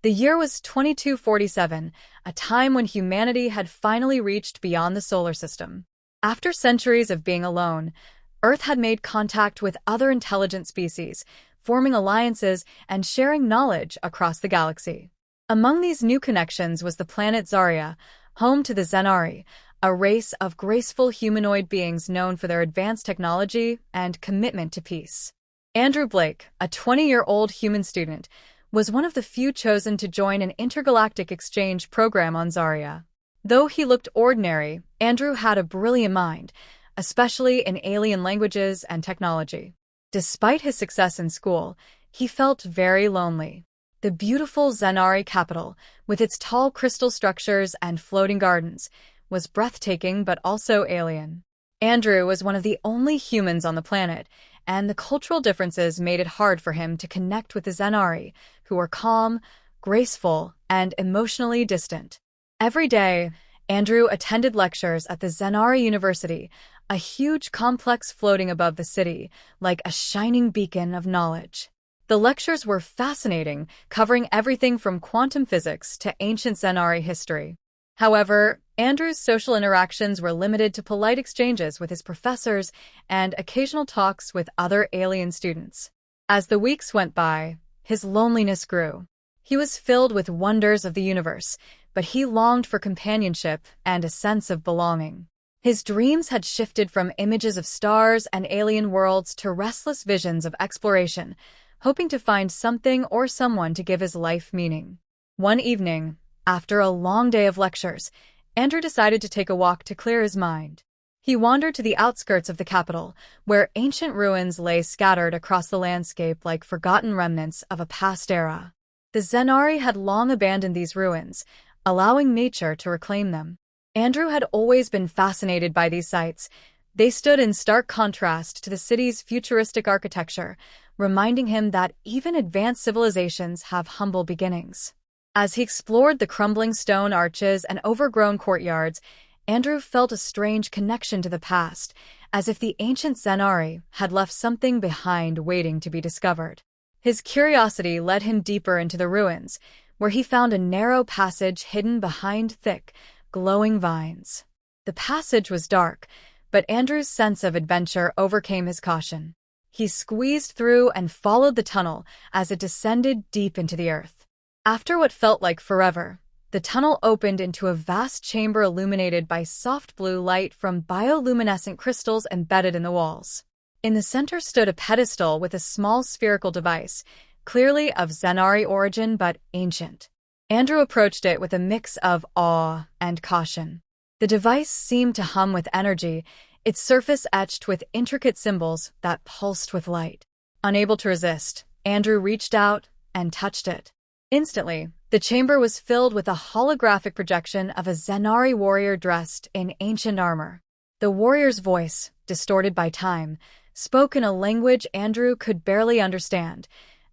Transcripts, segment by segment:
The year was 2247, a time when humanity had finally reached beyond the solar system. After centuries of being alone, Earth had made contact with other intelligent species, forming alliances and sharing knowledge across the galaxy. Among these new connections was the planet Zaria, home to the Zenari, a race of graceful humanoid beings known for their advanced technology and commitment to peace. Andrew Blake, a 20-year-old human student, was one of the few chosen to join an intergalactic exchange program on Zaria. Though he looked ordinary, Andrew had a brilliant mind, especially in alien languages and technology. Despite his success in school, he felt very lonely. The beautiful Zenari capital, with its tall crystal structures and floating gardens, was breathtaking but also alien. Andrew was one of the only humans on the planet, and the cultural differences made it hard for him to connect with the Zenari, who were calm, graceful, and emotionally distant. Every day, Andrew attended lectures at the Zenari University, a huge complex floating above the city, like a shining beacon of knowledge. The lectures were fascinating, covering everything from quantum physics to ancient Zenari history. However, Andrew's social interactions were limited to polite exchanges with his professors and occasional talks with other alien students. As the weeks went by, his loneliness grew. He was filled with wonders of the universe, but he longed for companionship and a sense of belonging. His dreams had shifted from images of stars and alien worlds to restless visions of exploration, hoping to find something or someone to give his life meaning. One evening, after a long day of lectures, Andrew decided to take a walk to clear his mind. He wandered to the outskirts of the capital, where ancient ruins lay scattered across the landscape like forgotten remnants of a past era. The Zenari had long abandoned these ruins, allowing nature to reclaim them. Andrew had always been fascinated by these sites. They stood in stark contrast to the city's futuristic architecture, reminding him that even advanced civilizations have humble beginnings. As he explored the crumbling stone arches and overgrown courtyards, Andrew felt a strange connection to the past, as if the ancient Zenari had left something behind waiting to be discovered. His curiosity led him deeper into the ruins, where he found a narrow passage hidden behind thick, glowing vines. The passage was dark, but Andrew's sense of adventure overcame his caution. He squeezed through and followed the tunnel as it descended deep into the earth. After what felt like forever, the tunnel opened into a vast chamber illuminated by soft blue light from bioluminescent crystals embedded in the walls. In the center stood a pedestal with a small spherical device, clearly of Zenari origin but ancient. Andrew approached it with a mix of awe and caution. The device seemed to hum with energy, its surface etched with intricate symbols that pulsed with light. Unable to resist, Andrew reached out and touched it. Instantly, the chamber was filled with a holographic projection of a Zenari warrior dressed in ancient armor. The warrior's voice, distorted by time, spoke in a language Andrew could barely understand,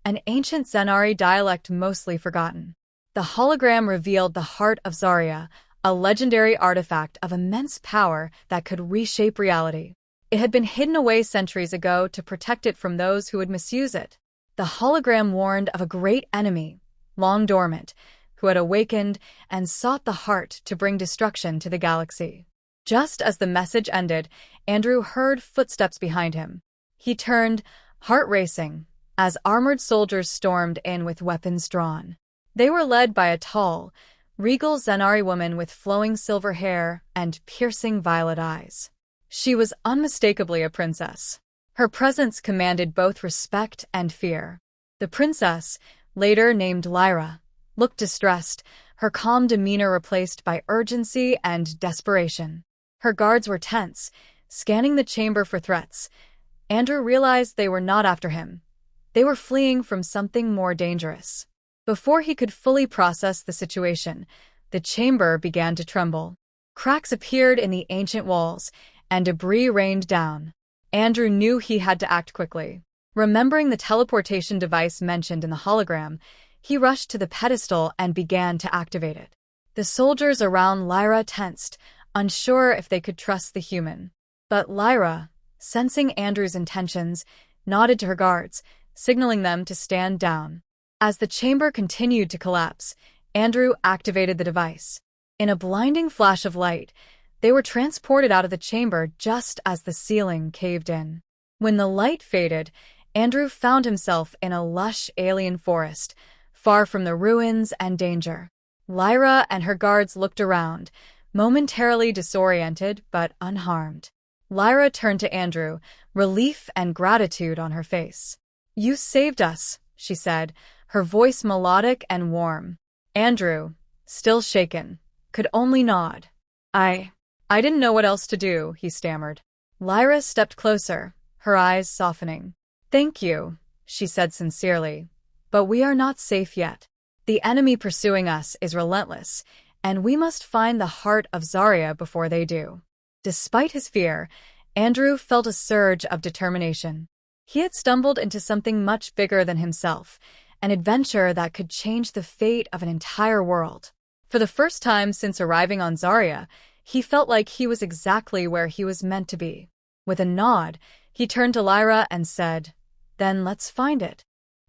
an ancient Zenari dialect mostly forgotten. The hologram revealed the heart of Zaria, a legendary artifact of immense power that could reshape reality. It had been hidden away centuries ago to protect it from those who would misuse it. The hologram warned of a great enemy, long dormant, who had awakened and sought the heart to bring destruction to the galaxy. Just as the message ended, Andrew heard footsteps behind him. He turned, heart racing, as armored soldiers stormed in with weapons drawn. They were led by a tall, regal Zenari woman with flowing silver hair and piercing violet eyes. She was unmistakably a princess. Her presence commanded both respect and fear. The princess, later named Lyra, looked distressed, her calm demeanor replaced by urgency and desperation. Her guards were tense, scanning the chamber for threats. Andrew realized they were not after him. They were fleeing from something more dangerous. Before he could fully process the situation, the chamber began to tremble. Cracks appeared in the ancient walls, and debris rained down. Andrew knew he had to act quickly. Remembering the teleportation device mentioned in the hologram, he rushed to the pedestal and began to activate it. The soldiers around Lyra tensed, unsure if they could trust the human. But Lyra, sensing Andrew's intentions, nodded to her guards, signaling them to stand down. As the chamber continued to collapse, Andrew activated the device. In a blinding flash of light, they were transported out of the chamber just as the ceiling caved in. When the light faded, Andrew found himself in a lush alien forest, far from the ruins and danger. Lyra and her guards looked around, momentarily disoriented but unharmed. Lyra turned to Andrew, relief and gratitude on her face. "You saved us," she said, her voice melodic and warm. Andrew, still shaken, could only nod. I didn't know what else to do," he stammered. Lyra stepped closer, her eyes softening. "Thank you," she said sincerely, "but we are not safe yet. The enemy pursuing us is relentless, and we must find the heart of Zaria before they do." Despite his fear, Andrew felt a surge of determination. He had stumbled into something much bigger than himself, an adventure that could change the fate of an entire world. For the first time since arriving on Zaria, he felt like he was exactly where he was meant to be. With a nod, he turned to Lyra and said, "Then let's find it."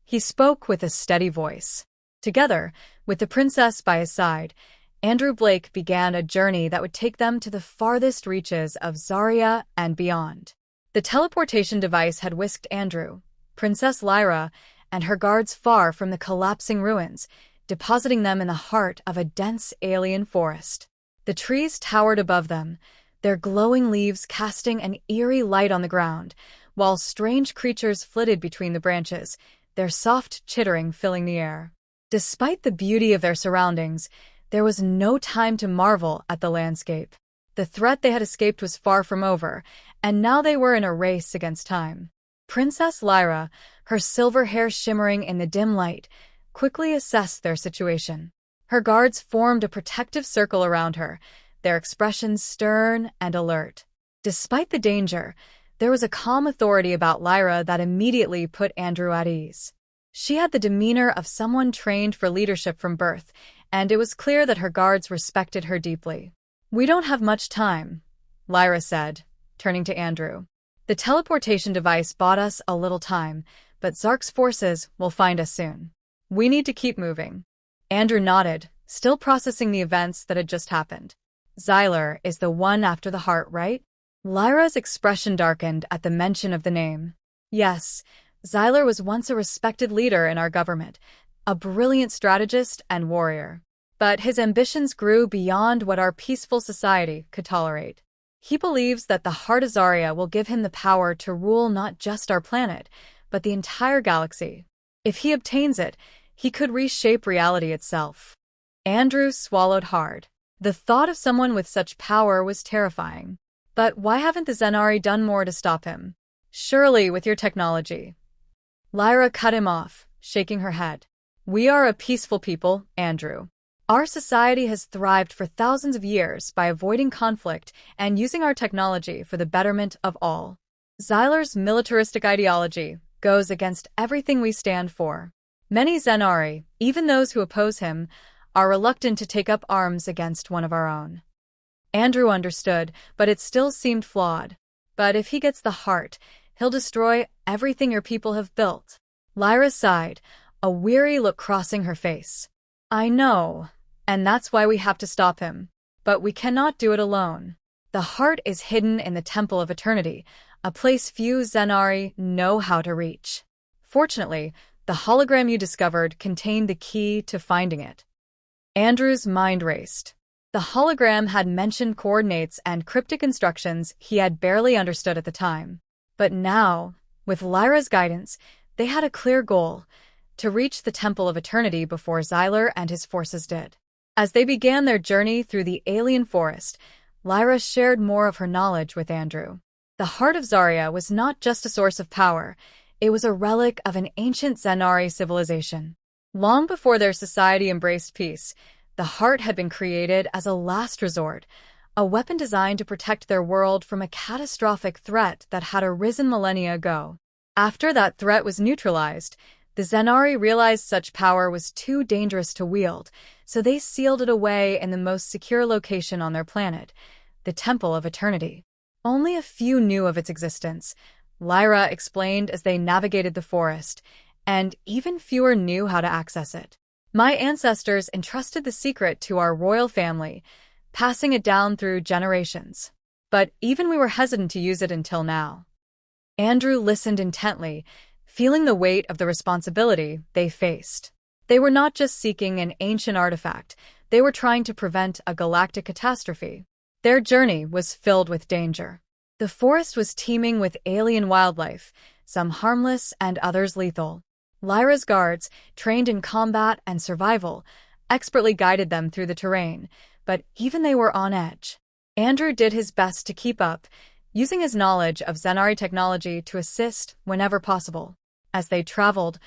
He spoke with a steady voice. Together, with the princess by his side, Andrew Blake began a journey that would take them to the farthest reaches of Zaria and beyond. The teleportation device had whisked Andrew, Princess Lyra, and her guards far from the collapsing ruins, depositing them in the heart of a dense alien forest. The trees towered above them, their glowing leaves casting an eerie light on the ground, while strange creatures flitted between the branches, their soft chittering filling the air. Despite the beauty of their surroundings, there was no time to marvel at the landscape. The threat they had escaped was far from over, and now they were in a race against time. Princess Lyra, her silver hair shimmering in the dim light, quickly assessed their situation. Her guards formed a protective circle around her, their expressions stern and alert. Despite the danger, there was a calm authority about Lyra that immediately put Andrew at ease. She had the demeanor of someone trained for leadership from birth, and it was clear that her guards respected her deeply. "We don't have much time," Lyra said, turning to Andrew. "The teleportation device bought us a little time, but Zark's forces will find us soon. We need to keep moving." Andrew nodded, still processing the events that had just happened. "Zylar is the one after the heart, right?" Lyra's expression darkened at the mention of the name. "Yes, Zylar was once a respected leader in our government, a brilliant strategist and warrior. But his ambitions grew beyond what our peaceful society could tolerate. He believes that the heart of Zaria will give him the power to rule not just our planet, but the entire galaxy. If he obtains it, he could reshape reality itself." Andrew swallowed hard. The thought of someone with such power was terrifying. But why haven't the Zenari done more to stop him? "Surely with your technology." Lyra cut him off, shaking her head. "We are a peaceful people, Andrew. Our society has thrived for thousands of years by avoiding conflict and using our technology for the betterment of all. Zylar's militaristic ideology goes against everything we stand for. Many Zenari, even those who oppose him, are reluctant to take up arms against one of our own." Andrew understood, but it still seemed flawed. "But if he gets the heart, he'll destroy everything your people have built." Lyra sighed, a weary look crossing her face. "I know, and that's why we have to stop him. But we cannot do it alone. The heart is hidden in the Temple of Eternity, a place few Zenari know how to reach. Fortunately, the hologram you discovered contained the key to finding it." Andrew's mind raced. The hologram had mentioned coordinates and cryptic instructions he had barely understood at the time. But now, with Lyra's guidance, they had a clear goal: to reach the Temple of Eternity before Zylar and his forces did. As they began their journey through the alien forest, Lyra shared more of her knowledge with Andrew. The heart of Zaria was not just a source of power, it was a relic of an ancient Zenari civilization. Long before their society embraced peace, the heart had been created as a last resort, a weapon designed to protect their world from a catastrophic threat that had arisen millennia ago. After that threat was neutralized, the Zenari realized such power was too dangerous to wield, so they sealed it away in the most secure location on their planet, the Temple of Eternity. Only a few knew of its existence, Lyra explained as they navigated the forest, and even fewer knew how to access it. My ancestors entrusted the secret to our royal family, passing it down through generations. But even we were hesitant to use it until now. Andrew listened intently, feeling the weight of the responsibility they faced. They were not just seeking an ancient artifact, they were trying to prevent a galactic catastrophe. Their journey was filled with danger. The forest was teeming with alien wildlife, some harmless and others lethal. Lyra's guards, trained in combat and survival, expertly guided them through the terrain, but even they were on edge. Andrew did his best to keep up, using his knowledge of Zenari technology to assist whenever possible. As they traveled,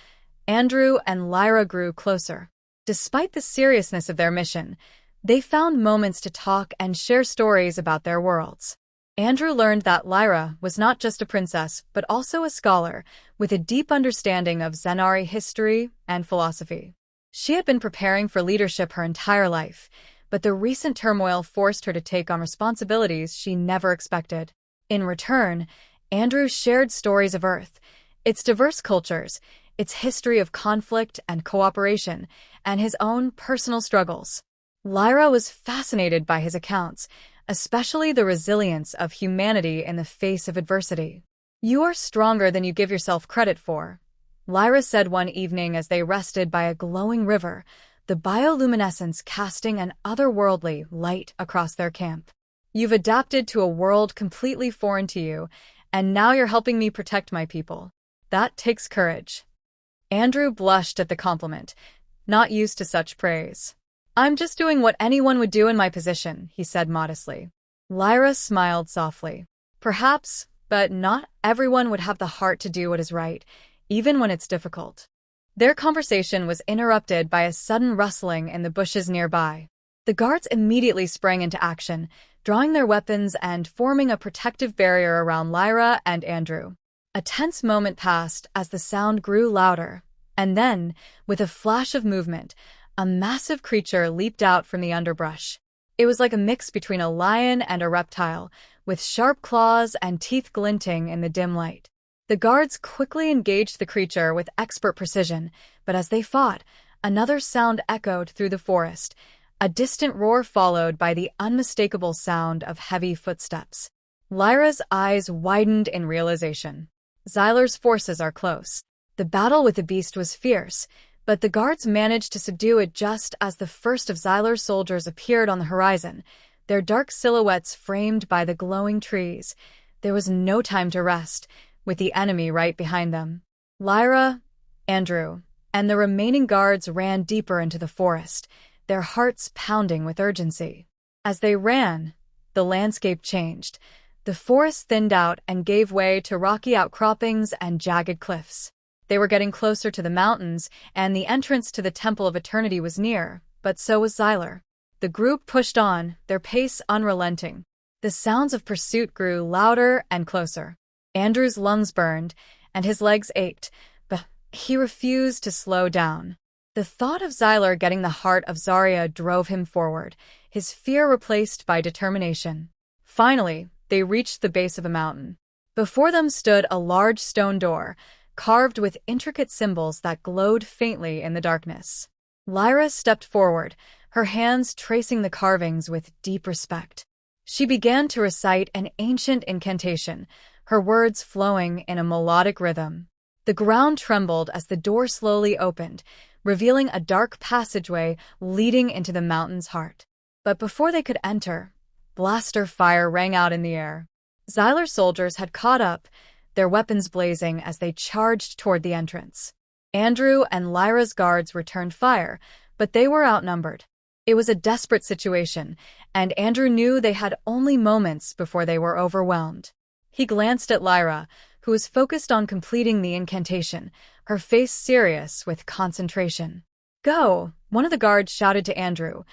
Andrew and Lyra grew closer. Despite the seriousness of their mission, they found moments to talk and share stories about their worlds. Andrew learned that Lyra was not just a princess, but also a scholar, with a deep understanding of Zenari history and philosophy. She had been preparing for leadership her entire life, but the recent turmoil forced her to take on responsibilities she never expected. In return, Andrew shared stories of Earth, its diverse cultures, its history of conflict and cooperation, and his own personal struggles. Lyra was fascinated by his accounts, especially the resilience of humanity in the face of adversity. "You are stronger than you give yourself credit for," Lyra said one evening as they rested by a glowing river, the bioluminescence casting an otherworldly light across their camp. "You've adapted to a world completely foreign to you, and now you're helping me protect my people. That takes courage." Andrew blushed at the compliment, not used to such praise. "I'm just doing what anyone would do in my position," he said modestly. Lyra smiled softly. "Perhaps, but not everyone would have the heart to do what is right, even when it's difficult." Their conversation was interrupted by a sudden rustling in the bushes nearby. The guards immediately sprang into action, drawing their weapons and forming a protective barrier around Lyra and Andrew. A tense moment passed as the sound grew louder, and then, with a flash of movement, a massive creature leaped out from the underbrush. It was like a mix between a lion and a reptile, with sharp claws and teeth glinting in the dim light. The guards quickly engaged the creature with expert precision, but as they fought, another sound echoed through the forest, a distant roar followed by the unmistakable sound of heavy footsteps. Lyra's eyes widened in realization. Zylar's forces are close. The battle with the beast was fierce, but the guards managed to subdue it just as the first of Zylar's soldiers appeared on the horizon, their dark silhouettes framed by the glowing trees. There was no time to rest, with the enemy right behind them. Lyra, Andrew, and the remaining guards ran deeper into the forest, their hearts pounding with urgency. As they ran, the landscape changed. The forest thinned out and gave way to rocky outcroppings and jagged cliffs. They were getting closer to the mountains, and the entrance to the Temple of Eternity was near, but so was Zylar. The group pushed on, their pace unrelenting. The sounds of pursuit grew louder and closer. Andrew's lungs burned, and his legs ached, but he refused to slow down. The thought of Zylar getting the heart of Zaria drove him forward, his fear replaced by determination. Finally, they reached the base of the mountain. Before them stood a large stone door, carved with intricate symbols that glowed faintly in the darkness. Lyra stepped forward, her hands tracing the carvings with deep respect. She began to recite an ancient incantation, her words flowing in a melodic rhythm. The ground trembled as the door slowly opened, revealing a dark passageway leading into the mountain's heart. But before they could enter, blaster fire rang out in the air. Zylar's soldiers had caught up, their weapons blazing as they charged toward the entrance. Andrew and Lyra's guards returned fire, but they were outnumbered. It was a desperate situation, and Andrew knew they had only moments before they were overwhelmed. He glanced at Lyra, who was focused on completing the incantation, her face serious with concentration. "Go," one of the guards shouted to Andrew,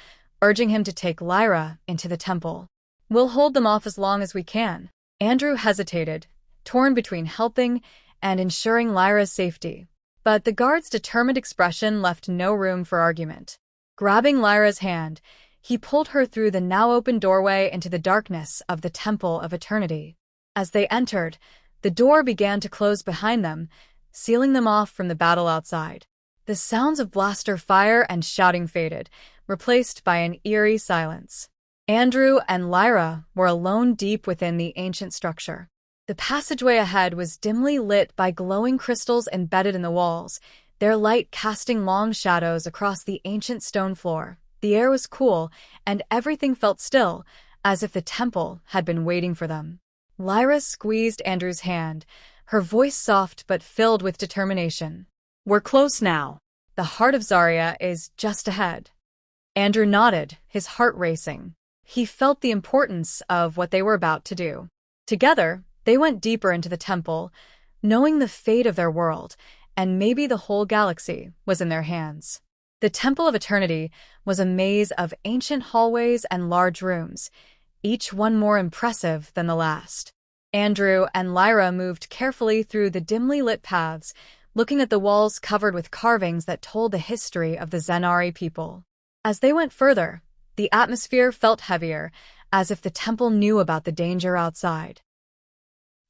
urging him to take Lyra into the temple. "We'll hold them off as long as we can." Andrew hesitated, torn between helping and ensuring Lyra's safety. But the guard's determined expression left no room for argument. Grabbing Lyra's hand, he pulled her through the now-open doorway into the darkness of the Temple of Eternity. As they entered, the door began to close behind them, sealing them off from the battle outside. The sounds of blaster fire and shouting faded, replaced by an eerie silence. Andrew and Lyra were alone deep within the ancient structure. The passageway ahead was dimly lit by glowing crystals embedded in the walls, their light casting long shadows across the ancient stone floor. The air was cool, and everything felt still, as if the temple had been waiting for them. Lyra squeezed Andrew's hand, her voice soft but filled with determination. "We're close now. The heart of Zaria is just ahead." Andrew nodded, his heart racing. He felt the importance of what they were about to do. Together, they went deeper into the temple, knowing the fate of their world, and maybe the whole galaxy was in their hands. The Temple of Eternity was a maze of ancient hallways and large rooms, each one more impressive than the last. Andrew and Lyra moved carefully through the dimly lit paths, looking at the walls covered with carvings that told the history of the Zenari people. As they went further, the atmosphere felt heavier, as if the temple knew about the danger outside.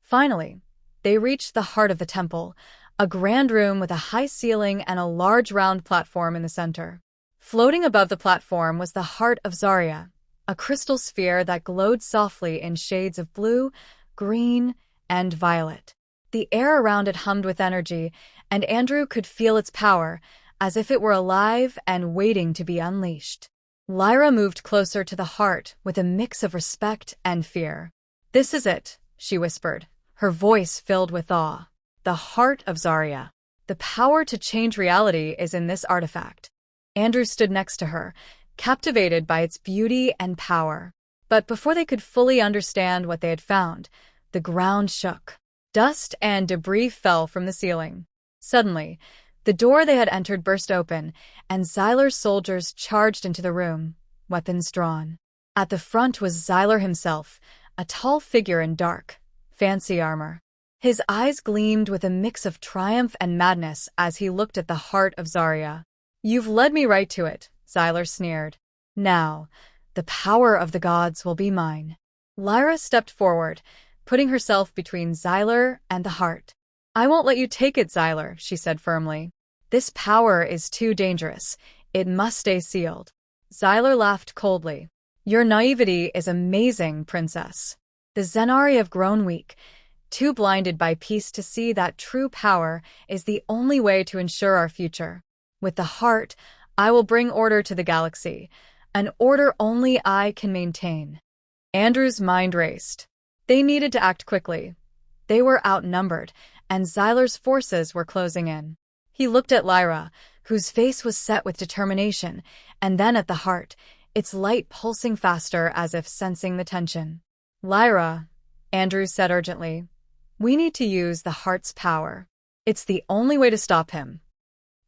Finally, they reached the heart of the temple, a grand room with a high ceiling and a large round platform in the center. Floating above the platform was the heart of Zaria, a crystal sphere that glowed softly in shades of blue, green, and violet. The air around it hummed with energy, and Andrew could feel its power, as if it were alive and waiting to be unleashed. Lyra moved closer to the heart with a mix of respect and fear. "This is it," she whispered, her voice filled with awe. "The heart of Zaria. The power to change reality is in this artifact." Andrew stood next to her, captivated by its beauty and power. But before they could fully understand what they had found, the ground shook. Dust and debris fell from the ceiling. Suddenly, the door they had entered burst open, and Zylar's soldiers charged into the room, weapons drawn. At the front was Zylar himself, a tall figure in dark, fancy armor. His eyes gleamed with a mix of triumph and madness as he looked at the heart of Zaria. "You've led me right to it," Zylar sneered. "Now, the power of the gods will be mine." Lyra stepped forward, putting herself between Zylar and the heart. "I won't let you take it, Zylar," she said firmly. "This power is too dangerous. It must stay sealed." Zylar laughed coldly. "Your naivety is amazing, princess. The Zenari have grown weak, too blinded by peace to see that true power is the only way to ensure our future. With the heart, I will bring order to the galaxy, an order only I can maintain." Andrew's mind raced. They needed to act quickly. They were outnumbered, and Zylar's forces were closing in. He looked at Lyra, whose face was set with determination, and then at the heart, its light pulsing faster as if sensing the tension. "Lyra," Andrew said urgently, "we need to use the heart's power. It's the only way to stop him."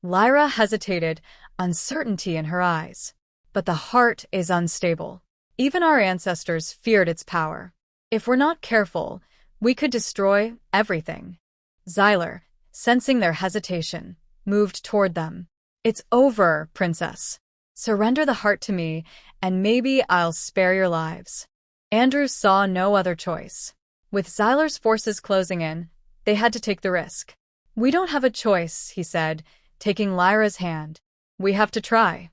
Lyra hesitated, uncertainty in her eyes. "But the heart is unstable. Even our ancestors feared its power. If we're not careful, we could destroy everything." Zylar, sensing their hesitation, moved toward them. "It's over, princess. Surrender the heart to me, and maybe I'll spare your lives." Andrew saw no other choice. With Zylar's forces closing in, they had to take the risk. "We don't have a choice," he said, taking Lyra's hand. "We have to try."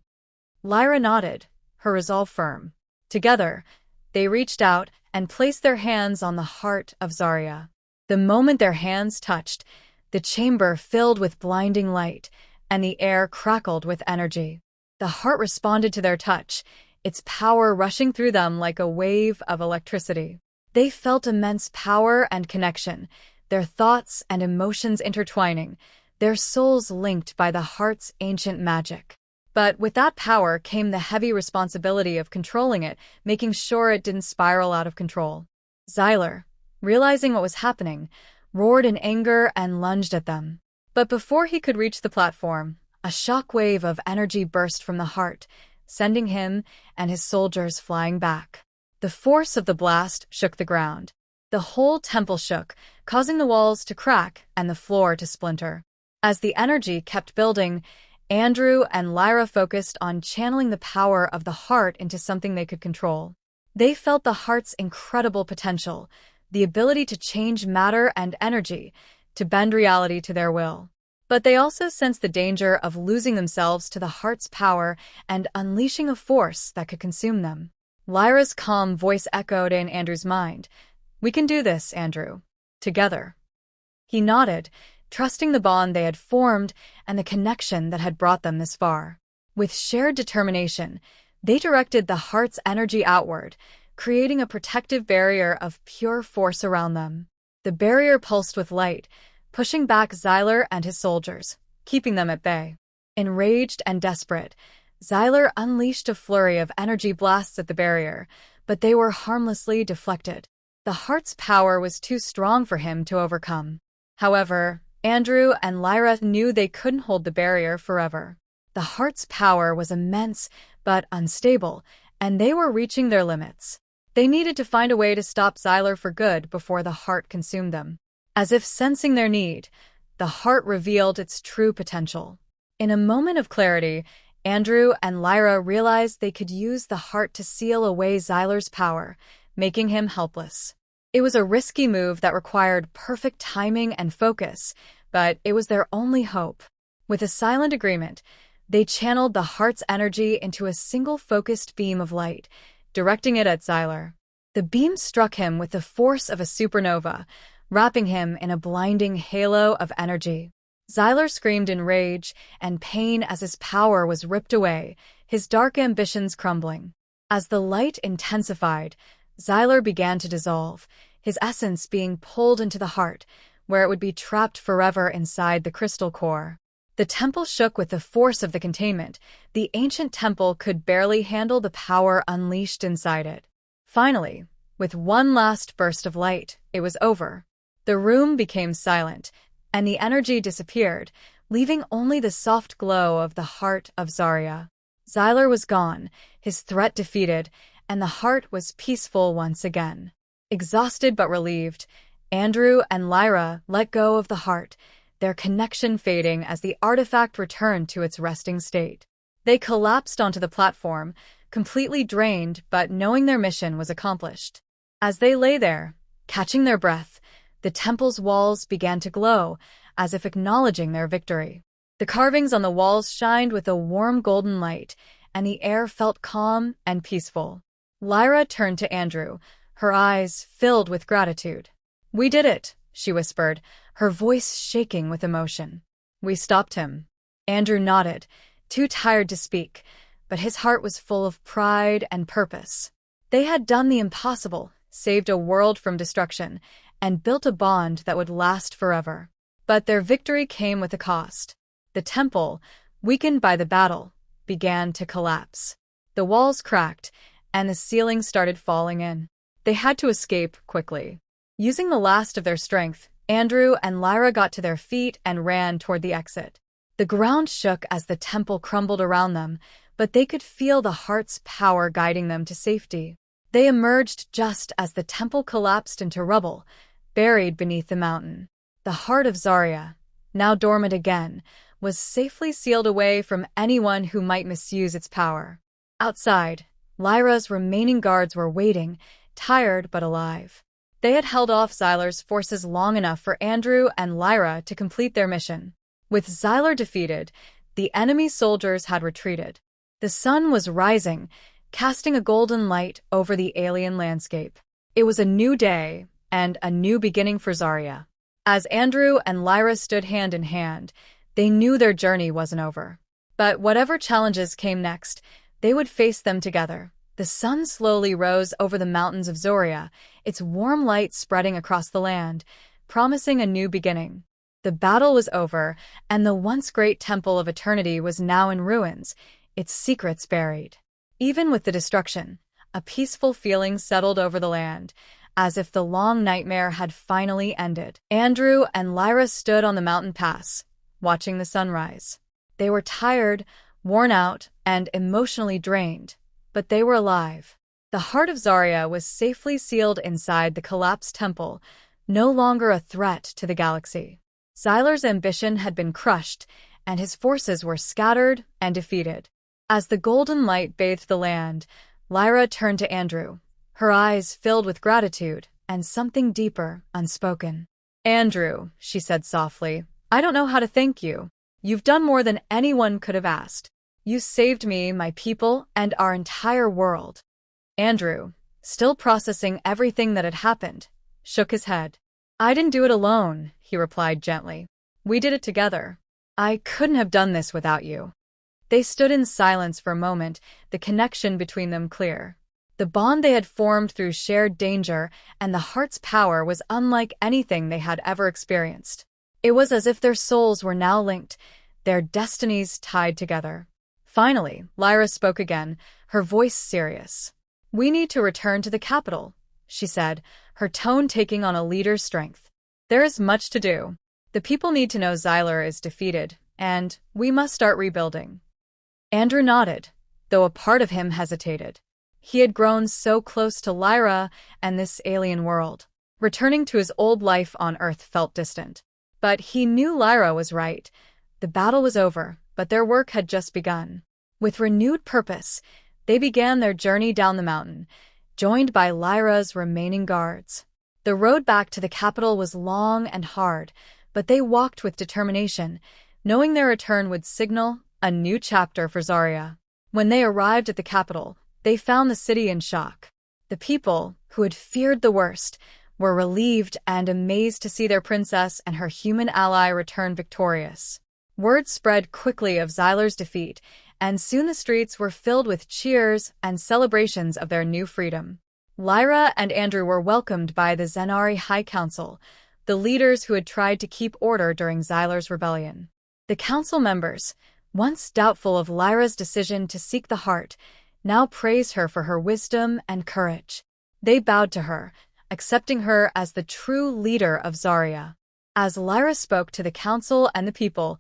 Lyra nodded, her resolve firm. Together, they reached out and placed their hands on the heart of Zaria. The moment their hands touched, the chamber filled with blinding light, and the air crackled with energy. The heart responded to their touch, its power rushing through them like a wave of electricity. They felt immense power and connection, their thoughts and emotions intertwining, their souls linked by the heart's ancient magic. But with that power came the heavy responsibility of controlling it, making sure it didn't spiral out of control. Zylar, realizing what was happening, roared in anger and lunged at them. But before he could reach the platform, a shock wave of energy burst from the heart, sending him and his soldiers flying back. The force of the blast shook the ground. The whole temple shook, causing the walls to crack and the floor to splinter. As the energy kept building, Andrew and Lyra focused on channeling the power of the heart into something they could control. They felt the heart's incredible potential, the ability to change matter and energy, to bend reality to their will. But they also sensed the danger of losing themselves to the heart's power and unleashing a force that could consume them. Lyra's calm voice echoed in Andrew's mind. "We can do this, Andrew. Together." He nodded, trusting the bond they had formed and the connection that had brought them this far. With shared determination, they directed the heart's energy outward, creating a protective barrier of pure force around them. The barrier pulsed with light, pushing back Zylar and his soldiers, keeping them at bay. Enraged and desperate, Zylar unleashed a flurry of energy blasts at the barrier, but they were harmlessly deflected. The heart's power was too strong for him to overcome. However, Andrew and Lyra knew they couldn't hold the barrier forever. The heart's power was immense but unstable, and they were reaching their limits. They needed to find a way to stop Zylar for good before the heart consumed them. As if sensing their need, the heart revealed its true potential. In a moment of clarity, Andrew and Lyra realized they could use the heart to seal away Zylar's power, making him helpless. It was a risky move that required perfect timing and focus, but it was their only hope. With a silent agreement, they channeled the heart's energy into a single focused beam of light, directing it at Zylar. The beam struck him with the force of a supernova, wrapping him in a blinding halo of energy. Zylar screamed in rage and pain as his power was ripped away, his dark ambitions crumbling. As the light intensified, Zylar began to dissolve, his essence being pulled into the heart, where it would be trapped forever inside the crystal core. The temple shook with the force of the containment. The ancient temple could barely handle the power unleashed inside it. Finally, with one last burst of light, it was over. The room became silent, and the energy disappeared, leaving only the soft glow of the heart of Zaria. Zylar was gone, his threat defeated, and the heart was peaceful once again. Exhausted but relieved, Andrew and Lyra let go of the heart, their connection fading as the artifact returned to its resting state. They collapsed onto the platform, completely drained but knowing their mission was accomplished. As they lay there, catching their breath, the temple's walls began to glow, as if acknowledging their victory. The carvings on the walls shined with a warm golden light, and the air felt calm and peaceful. Lyra turned to Andrew, her eyes filled with gratitude. "We did it," she whispered, her voice shaking with emotion. "We stopped him." Andrew nodded, too tired to speak, but his heart was full of pride and purpose. They had done the impossible, saved a world from destruction, and built a bond that would last forever. But their victory came with a cost. The temple, weakened by the battle, began to collapse. The walls cracked, and the ceiling started falling in. They had to escape quickly. Using the last of their strength, Andrew and Lyra got to their feet and ran toward the exit. The ground shook as the temple crumbled around them, but they could feel the heart's power guiding them to safety. They emerged just as the temple collapsed into rubble, buried beneath the mountain. The heart of Zaria, now dormant again, was safely sealed away from anyone who might misuse its power. Outside, Lyra's remaining guards were waiting, tired but alive. They had held off Zylar's forces long enough for Andrew and Lyra to complete their mission. With Zylar defeated, the enemy soldiers had retreated. The sun was rising, casting a golden light over the alien landscape. It was a new day and a new beginning for Zaria. As Andrew and Lyra stood hand in hand, they knew their journey wasn't over. But whatever challenges came next, they would face them together. The sun slowly rose over the mountains of Zaria, its warm light spreading across the land, promising a new beginning. The battle was over, and the once great Temple of Eternity was now in ruins, its secrets buried. Even with the destruction, a peaceful feeling settled over the land, as if the long nightmare had finally ended. Andrew and Lyra stood on the mountain pass, watching the sunrise. They were tired, worn out, and emotionally drained, but they were alive. The heart of Zaria was safely sealed inside the collapsed temple, no longer a threat to the galaxy. Zylar's ambition had been crushed, and his forces were scattered and defeated. As the golden light bathed the land, Lyra turned to Andrew, her eyes filled with gratitude and something deeper, unspoken. Andrew, she said softly, I don't know how to thank you. You've done more than anyone could have asked. You saved me, my people, and our entire world. Andrew, still processing everything that had happened, shook his head. I didn't do it alone, he replied gently. We did it together. I couldn't have done this without you. They stood in silence for a moment, the connection between them clear. The bond they had formed through shared danger and the heart's power was unlike anything they had ever experienced. It was as if their souls were now linked, their destinies tied together. Finally, Lyra spoke again, her voice serious. We need to return to the capital, she said, her tone taking on a leader's strength. There is much to do. The people need to know Zylar is defeated, and we must start rebuilding. Andrew nodded, though a part of him hesitated. He had grown so close to Lyra and this alien world. Returning to his old life on Earth felt distant. But he knew Lyra was right. The battle was over, but their work had just begun. With renewed purpose, they began their journey down the mountain, joined by Lyra's remaining guards. The road back to the capital was long and hard, but they walked with determination, knowing their return would signal a new chapter for Zaria. When they arrived at the capital, they found the city in shock. The people, who had feared the worst, were relieved and amazed to see their princess and her human ally return victorious. Word spread quickly of Zylar's defeat, and soon the streets were filled with cheers and celebrations of their new freedom. Lyra and Andrew were welcomed by the Zenari High Council, the leaders who had tried to keep order during Zylar's rebellion. The council members, once doubtful of Lyra's decision to seek the heart, now praised her for her wisdom and courage. They bowed to her, accepting her as the true leader of Zaria. As Lyra spoke to the council and the people,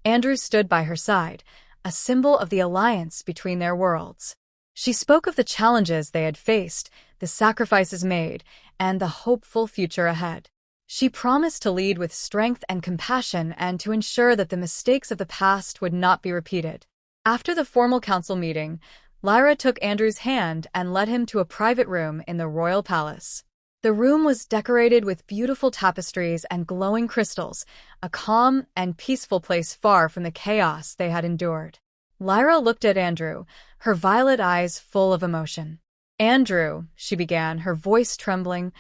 Andrew stood by her side, a symbol of the alliance between their worlds. She spoke of the challenges they had faced, the sacrifices made, and the hopeful future ahead. She promised to lead with strength and compassion and to ensure that the mistakes of the past would not be repeated. After the formal council meeting, Lyra took Andrew's hand and led him to a private room in the royal palace. The room was decorated with beautiful tapestries and glowing crystals, a calm and peaceful place far from the chaos they had endured. Lyra looked at Andrew, her violet eyes full of emotion. Andrew, she began, her voice trembling,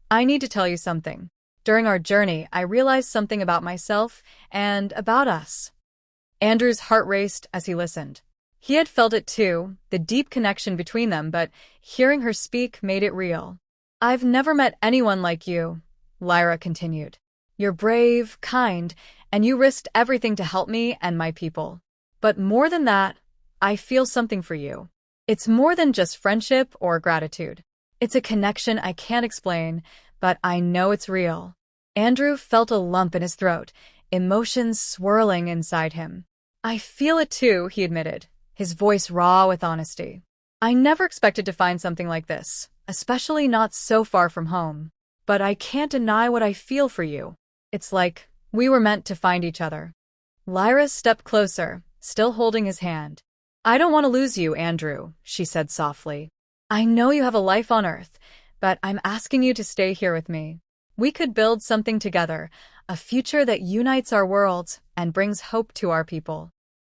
I need to tell you something. During our journey, I realized something about myself and about us. Andrew's heart raced as he listened. He had felt it too, the deep connection between them, but hearing her speak made it real. I've never met anyone like you, Lyra continued. You're brave, kind, and you risked everything to help me and my people. But more than that, I feel something for you. It's more than just friendship or gratitude. It's a connection I can't explain, but I know it's real. Andrew felt a lump in his throat, emotions swirling inside him. I feel it too, he admitted, his voice raw with honesty. I never expected to find something like this, especially not so far from home. But I can't deny what I feel for you. It's like we were meant to find each other. Lyra stepped closer, still holding his hand. I don't want to lose you, Andrew, she said softly. I know you have a life on Earth, but I'm asking you to stay here with me. We could build something together, a future that unites our worlds and brings hope to our people.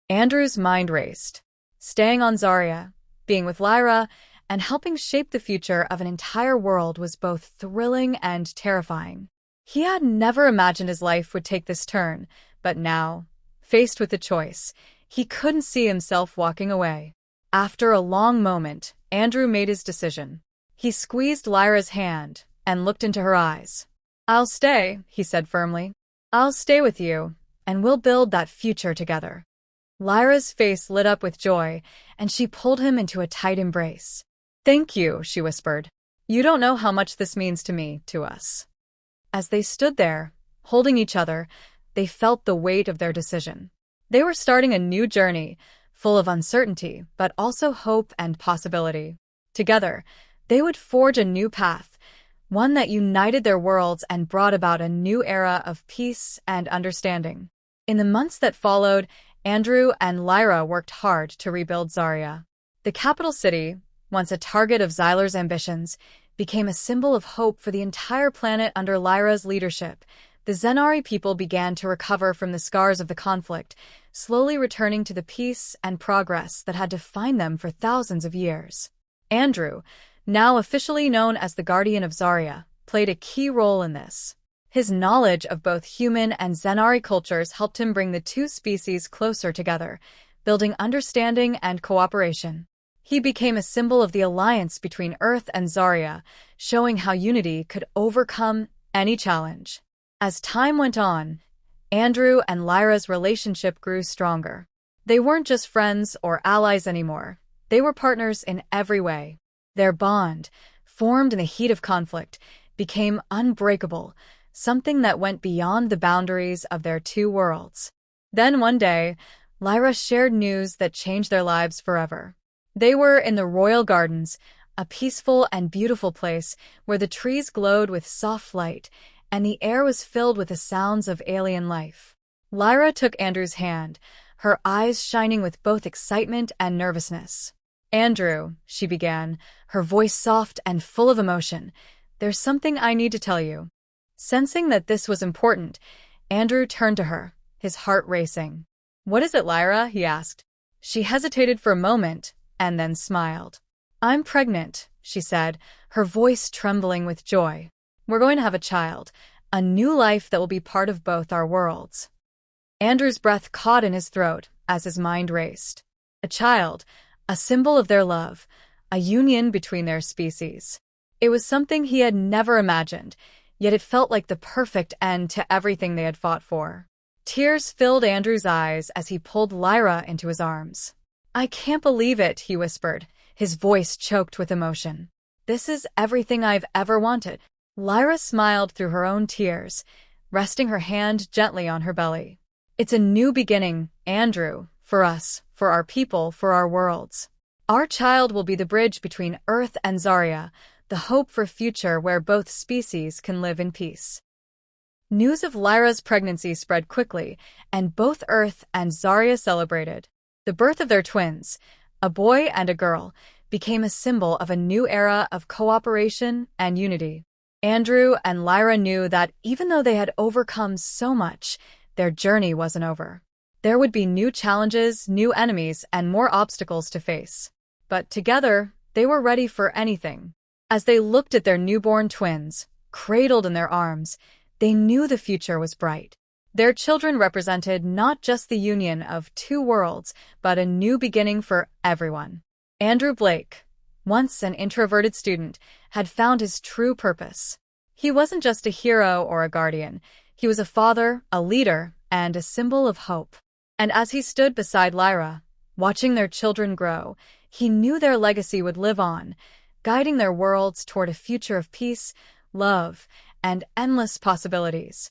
Andrew's mind raced. Staying on Zaria, being with Lyra, and helping shape the future of an entire world was both thrilling and terrifying. He had never imagined his life would take this turn, but now, faced with the choice, he couldn't see himself walking away. After a long moment, Andrew made his decision. He squeezed Lyra's hand and looked into her eyes. I'll stay, he said firmly. I'll stay with you, and we'll build that future together. Lyra's face lit up with joy, and she pulled him into a tight embrace. Thank you, she whispered. You don't know how much this means to me, to us. As they stood there, holding each other, they felt the weight of their decision. They were starting a new journey, full of uncertainty, but also hope and possibility. Together, they would forge a new path, one that united their worlds and brought about a new era of peace and understanding. In the months that followed, Andrew and Lyra worked hard to rebuild Zaria. The capital city, once a target of Zylar's ambitions, became a symbol of hope for the entire planet under Lyra's leadership, the Zenari people began to recover from the scars of the conflict, slowly returning to the peace and progress that had defined them for thousands of years. Andrew, now officially known as the Guardian of Zaria, played a key role in this. His knowledge of both human and Zenari cultures helped him bring the two species closer together, building understanding and cooperation. He became a symbol of the alliance between Earth and Zaria, showing how unity could overcome any challenge. As time went on, Andrew and Lyra's relationship grew stronger. They weren't just friends or allies anymore. They were partners in every way. Their bond, formed in the heat of conflict, became unbreakable, something that went beyond the boundaries of their two worlds. Then one day, Lyra shared news that changed their lives forever. They were in the royal gardens, a peaceful and beautiful place where the trees glowed with soft light and the air was filled with the sounds of alien life. Lyra took Andrew's hand, her eyes shining with both excitement and nervousness. "Andrew," she began, her voice soft and full of emotion, "there's something I need to tell you." Sensing that this was important, Andrew turned to her, his heart racing. "What is it, Lyra?" he asked. She hesitated for a moment, and then smiled. "I'm pregnant," she said, her voice trembling with joy. "We're going to have a child, a new life that will be part of both our worlds." Andrew's breath caught in his throat as his mind raced. A child, a symbol of their love, a union between their species. It was something he had never imagined, yet it felt like the perfect end to everything they had fought for. Tears filled Andrew's eyes as he pulled Lyra into his arms. "I can't believe it," he whispered, his voice choked with emotion. "This is everything I've ever wanted." Lyra smiled through her own tears, resting her hand gently on her belly. "It's a new beginning, Andrew, for us, for our people, for our worlds. Our child will be the bridge between Earth and Zaria, the hope for a future where both species can live in peace." News of Lyra's pregnancy spread quickly, and both Earth and Zaria celebrated. The birth of their twins, a boy and a girl, became a symbol of a new era of cooperation and unity. Andrew and Lyra knew that even though they had overcome so much, their journey wasn't over. There would be new challenges, new enemies, and more obstacles to face. But together, they were ready for anything. As they looked at their newborn twins, cradled in their arms, they knew the future was bright. Their children represented not just the union of two worlds, but a new beginning for everyone. Andrew Blake, once an introverted student, had found his true purpose. He wasn't just a hero or a guardian. He was a father, a leader, and a symbol of hope. And as he stood beside Lyra, watching their children grow, he knew their legacy would live on, guiding their worlds toward a future of peace, love, and endless possibilities.